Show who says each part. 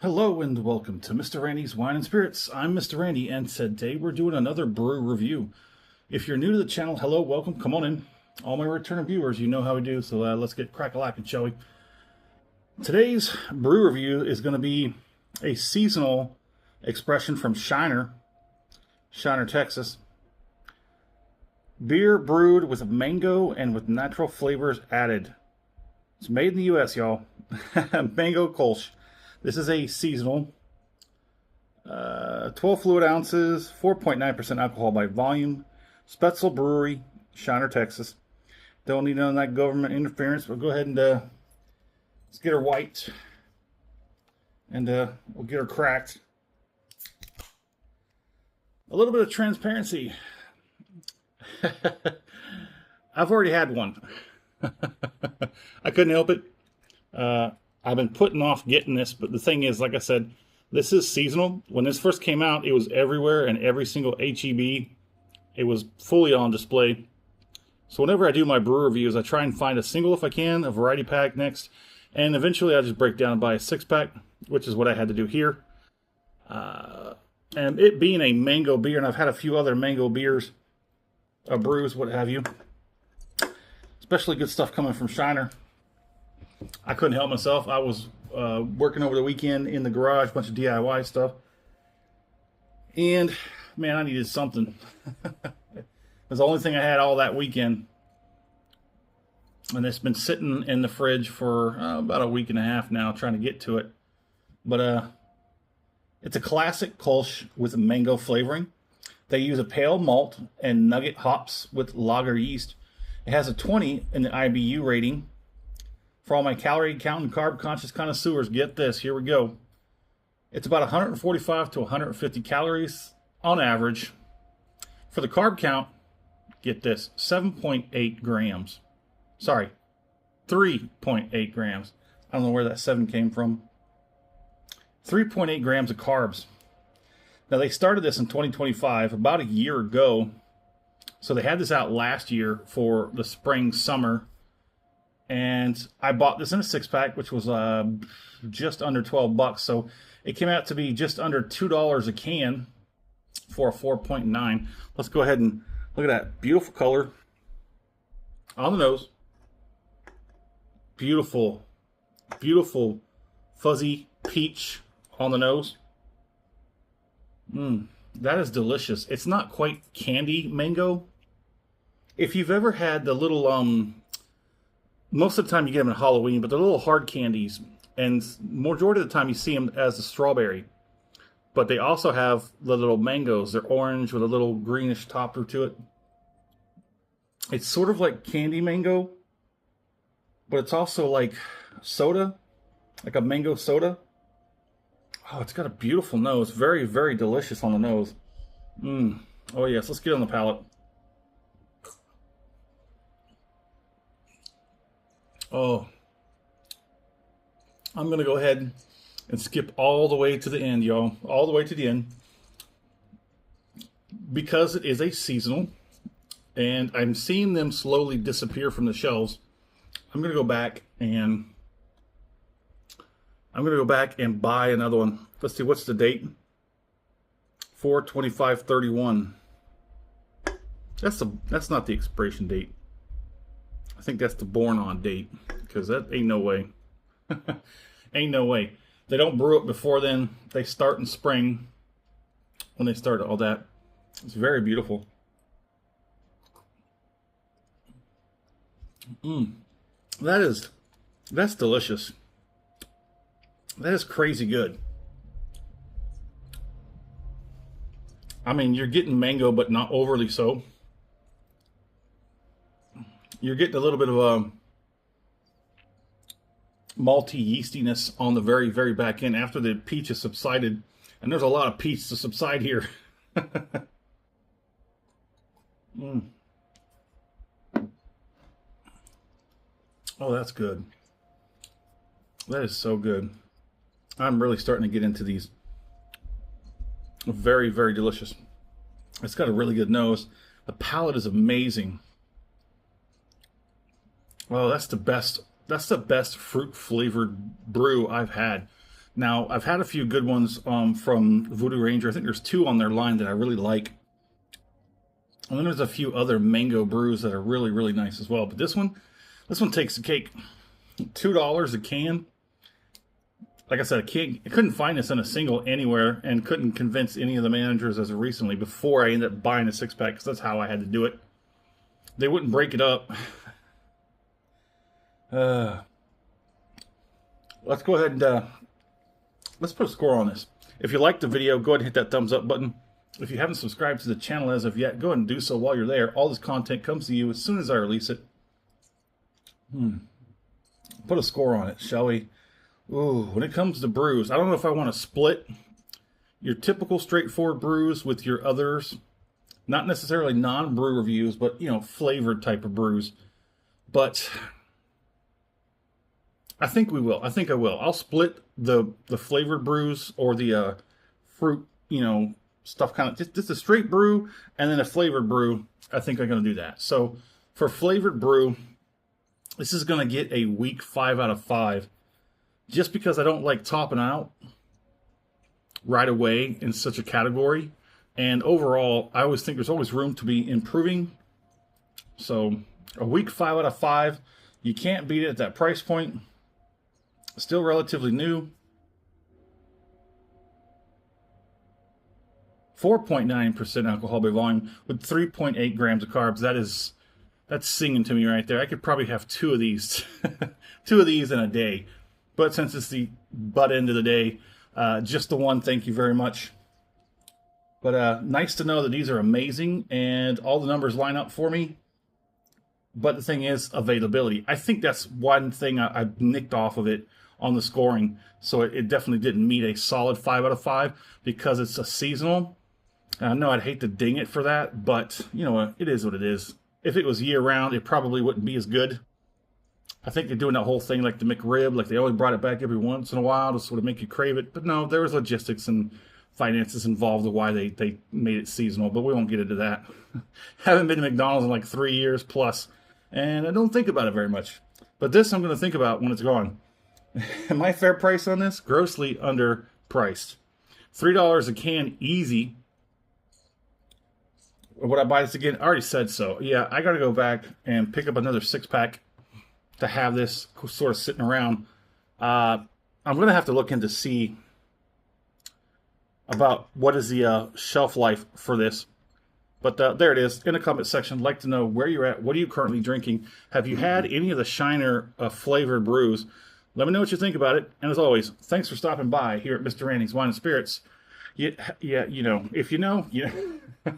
Speaker 1: Hello and welcome to Mr. Randy's Wine and Spirits. I'm Mr. Randy and today we're doing another brew review. If you're new to the channel, hello, welcome, come on in. All my return viewers, you know how we do, so let's get crack-a-lackin', shall we? Today's brew review is going to be a seasonal expression from Shiner, Texas. Beer brewed with mango and with natural flavors added. It's made in the U.S., y'all. Mango Kolsch. This is a seasonal, 12 fluid ounces, 4.9% alcohol by volume. Spetzel Brewery, Shiner, Texas. Don't need none of that government interference, but go ahead and let's get her white. And we'll get her cracked. A little bit of transparency. I've already had one. I couldn't help it. I've been putting off getting this, but the thing is, like I said, this is seasonal. When this first came out, it was everywhere, and every single HEB, it was fully on display. So whenever I do my brew reviews, I try and find a single if I can, a variety pack next, and eventually I just break down and buy a 6-pack, which is what I had to do here. And it being a mango beer, and I've had a few other mango beers, brews, what have you, especially good stuff coming from Shiner. I couldn't help myself. I was working over the weekend in the garage, a bunch of DIY stuff. And, man, I needed something. It was the only thing I had all that weekend. And it's been sitting in the fridge for about a week and a half now, trying to get to it. But it's a classic Kolsch with mango flavoring. They use a pale malt and nugget hops with lager yeast. It has a 20 in the IBU rating. For all my calorie count and carb conscious connoisseurs, get this, here we go. It's about 145 to 150 calories on average. For the carb count, get this, 7.8 grams. Sorry, 3.8 grams. I don't know where that 7 came from. 3.8 grams of carbs. Now, they started this in 2025, about a year ago. So they had this out last year for the spring, summer. And I bought this in a 6-pack, which was just under 12 bucks. So it came out to be just under $2 a can for a 4.9. Let's go ahead and look at that beautiful color on the nose. Beautiful, beautiful fuzzy peach on the nose. That is delicious. It's not quite candy mango. If you've ever had the little most of the time you get them in Halloween, but they're little hard candies, and majority of the time you see them as a strawberry. But they also have the little mangoes. They're orange with a little greenish topper to it. It's sort of like candy mango, but it's also like soda, like a mango soda. Oh, it's got a beautiful nose. Very, very delicious on the nose. Oh yes, let's get on the palate. Oh, I'm going to go ahead and skip all the way to the end, y'all. All the way to the end. Because it is a seasonal, and I'm seeing them slowly disappear from the shelves, I'm going to go back and buy another one. Let's see, what's the date? 4/25/31. That's not the expiration date. I think that's the born on date, because that ain't no way. Ain't no way. They don't brew it before then. They start in spring when they start all that. It's very beautiful. That's delicious. That is crazy good. I mean, you're getting mango, but not overly so. You're getting a little bit of a malty yeastiness on the very, very back end after the peach has subsided. And there's a lot of peach to subside here. Oh, that's good. That is so good. I'm really starting to get into these. Very, very delicious. It's got a really good nose. The palate is amazing. Well, that's the best fruit flavored brew I've had. Now, I've had a few good ones from Voodoo Ranger. I think there's 2 on their line that I really like. And then there's a few other mango brews that are really, really nice as well. But this one takes the cake. $2 a can. Like I said, I couldn't find this in a single anywhere, and couldn't convince any of the managers as of recently before I ended up buying a 6-pack, because that's how I had to do it. They wouldn't break it up. Let's go ahead and let's put a score on this. If you liked the video, go ahead and hit that thumbs up button. If you haven't subscribed to the channel as of yet, go ahead and do so while you're there. All this content comes to you as soon as I release it. Put a score on it, shall we? Ooh, when it comes to brews, I don't know if I want to split your typical straightforward brews with your others. Not necessarily non-brew reviews, but, you know, flavored type of brews. But I think we will. I think I will. I'll split the flavored brews, or the fruit, you know, stuff, kind of just a straight brew and then a flavored brew. I think I'm going to do that. So for flavored brew, this is going to get a weak 5 out of 5. Just because I don't like topping out right away in such a category. And overall, I always think there's always room to be improving. So a weak 5 out of 5. You can't beat it at that price point. Still relatively new. 4.9% alcohol by volume with 3.8 grams of carbs. That's singing to me right there. I could probably have 2 of these, 2 of these in a day. But since it's the butt end of the day, just the one, thank you very much. But nice to know that these are amazing and all the numbers line up for me. But the thing is, availability. I think that's one thing I nicked off of it on the scoring. So it definitely didn't meet a solid 5 out of 5 because it's a seasonal. I know I'd hate to ding it for that, but you know what? It is what it is. If it was year-round, it probably wouldn't be as good. I think they're doing that whole thing like the McRib, like they only brought it back every once in a while to sort of make you crave it. But no, there was logistics and finances involved with why they made it seasonal, but we won't get into that. Haven't been to McDonald's in like 3 years plus, and I don't think about it very much. But this I'm going to think about when it's gone. Am I fair price on this? Grossly underpriced. $3 a can, easy. Would I buy this again? I already said so. Yeah, I got to go back and pick up another 6-pack to have this sort of sitting around. I'm going to have to look into see about what is the shelf life for this. But there it is in the comment section. I'd like to know where you're at. What are you currently drinking? Have you had any of the Shiner flavored brews? Let me know what you think about it. And as always, thanks for stopping by here at Mr. Randy's Wine and Spirits. Yeah, you know, if you know, you know.